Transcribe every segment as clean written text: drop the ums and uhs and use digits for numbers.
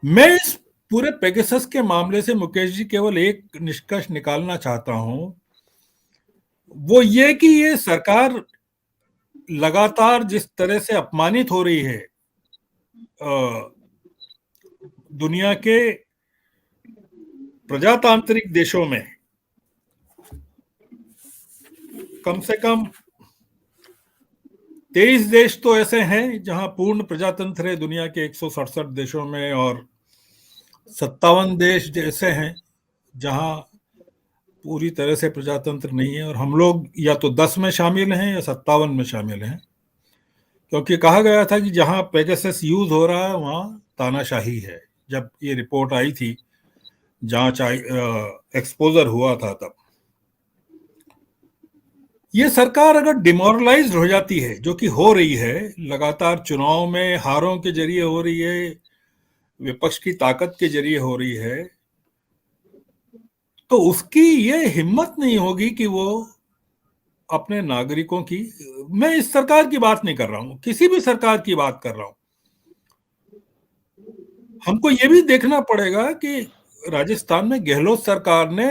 मैं इस पूरे पेगासस के मामले से मुकेश जी केवल एक निष्कर्ष निकालना चाहता हूं, वो ये कि ये सरकार लगातार जिस तरह से अपमानित हो रही है दुनिया के प्रजातांत्रिक देशों में, कम से कम 23 देश तो ऐसे हैं जहां पूर्ण प्रजातंत्र है दुनिया के 167 देशों में, और 57 देश ऐसे हैं जहां पूरी तरह से प्रजातंत्र नहीं है, और हम लोग या तो 10 में शामिल हैं या 57 में शामिल हैं, क्योंकि कहा गया था कि जहां पेगासस यूज हो रहा है वहां तानाशाही है। जब ये रिपोर्ट आई थी, जांच एक्सपोजर हुआ था, तब ये सरकार अगर डिमोरलाइज्ड हो जाती है, जो कि हो रही है, लगातार चुनाव में हारों के जरिए हो रही है, विपक्ष की ताकत के जरिए हो रही है, तो उसकी ये हिम्मत नहीं होगी कि वो अपने नागरिकों की, मैं इस सरकार की बात नहीं कर रहा हूं, किसी भी सरकार की बात कर रहा हूं, हमको ये भी देखना पड़ेगा कि राजस्थान में गहलोत सरकार ने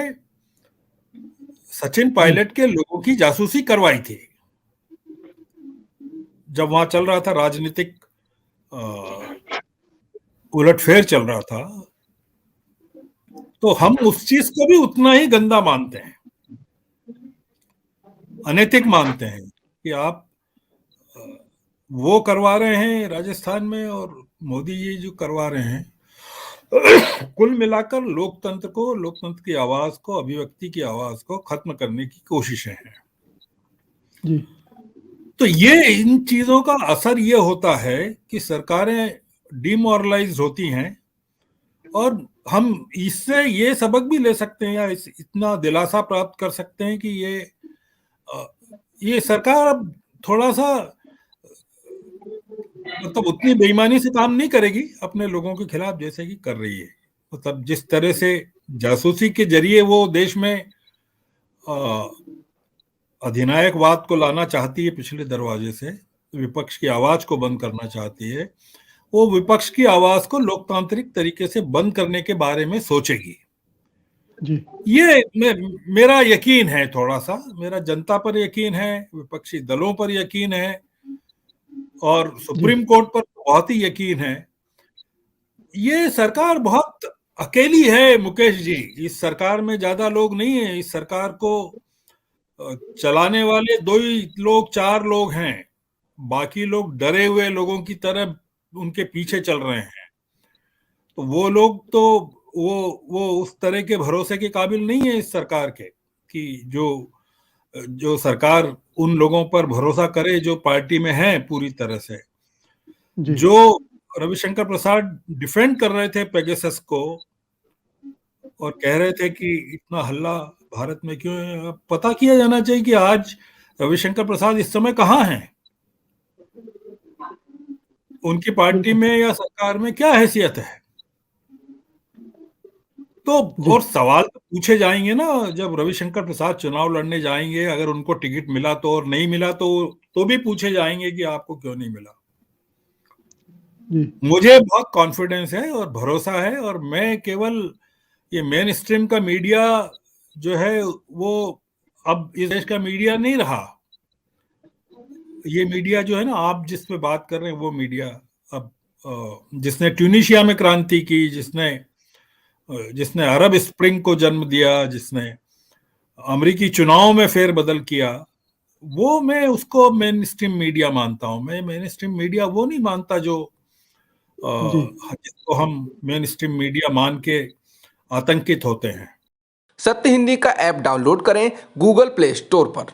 सचिन पायलट के लोगों की जासूसी करवाई थी जब वहां चल रहा था राजनीतिक उलटफेर चल रहा था, तो हम उस चीज को भी उतना ही गंदा मानते हैं, अनैतिक मानते हैं कि आप वो करवा रहे हैं राजस्थान में और मोदी जी जो करवा रहे हैं। कुल मिलाकर लोकतंत्र को, लोकतंत्र की आवाज को, अभिव्यक्ति की आवाज को खत्म करने की कोशिशें हैं जी। तो ये इन चीजों का असर ये होता है कि सरकारें डिमोरलाइज होती हैं, और हम इससे ये सबक भी ले सकते हैं या इतना दिलासा प्राप्त कर सकते हैं कि ये सरकार अब थोड़ा सा, मतलब उतनी बेईमानी से काम नहीं करेगी अपने लोगों के खिलाफ जैसे कि कर रही है। मतलब जिस तरह से जासूसी के जरिए वो देश में अधिनायकवाद को लाना चाहती है पिछले दरवाजे से, विपक्ष की आवाज को बंद करना चाहती है, वो विपक्ष की आवाज को लोकतांत्रिक तरीके से बंद करने के बारे में सोचेगी। जी। ये मेरा यकीन है, थोड़ा सा मेरा जनता पर यकीन है, विपक्षी दलों पर यकीन है, और सुप्रीम कोर्ट पर बहुत ही यकीन है। ये सरकार बहुत अकेली है मुकेश जी, इस सरकार में ज्यादा लोग नहीं है, इस सरकार को चलाने वाले 2 ही लोग, 4 लोग हैं, बाकी लोग डरे हुए लोगों की तरह उनके पीछे चल रहे हैं। तो वो लोग तो वो उस तरह के भरोसे के काबिल नहीं है इस सरकार के, कि जो सरकार उन लोगों पर भरोसा करे जो पार्टी में हैं पूरी तरह से। जो रविशंकर प्रसाद डिफेंड कर रहे थे पेगासस को और कह रहे थे कि इतना हल्ला भारत में क्यों है, पता किया जाना चाहिए कि आज रविशंकर प्रसाद इस समय कहाँ हैं, उनकी पार्टी में या सरकार में क्या हैसियत है। तो और सवाल तो पूछे जाएंगे ना, जब रविशंकर प्रसाद चुनाव लड़ने जाएंगे, अगर उनको टिकट मिला तो, और नहीं मिला तो भी पूछे जाएंगे कि आपको क्यों नहीं मिला। मुझे बहुत कॉन्फिडेंस है और भरोसा है, और मैं केवल ये मेन स्ट्रीम का मीडिया जो है वो अब इस देश का मीडिया नहीं रहा। ये मीडिया जो है ना, आप जिस पे बात कर रहे हैं, वो मीडिया अब जिसने ट्यूनीशिया में क्रांति की, जिसने अरब स्प्रिंग को जन्म दिया, जिसने अमेरिकी चुनाव में फेरबदल किया, वो मैं उसको मेन स्ट्रीम मीडिया मानता हूं। मैं मेन स्ट्रीम मीडिया वो नहीं मानता जिसको हम मेन स्ट्रीम मीडिया मान के आतंकित होते हैं। सत्य हिंदी का ऐप डाउनलोड करें गूगल प्ले स्टोर पर।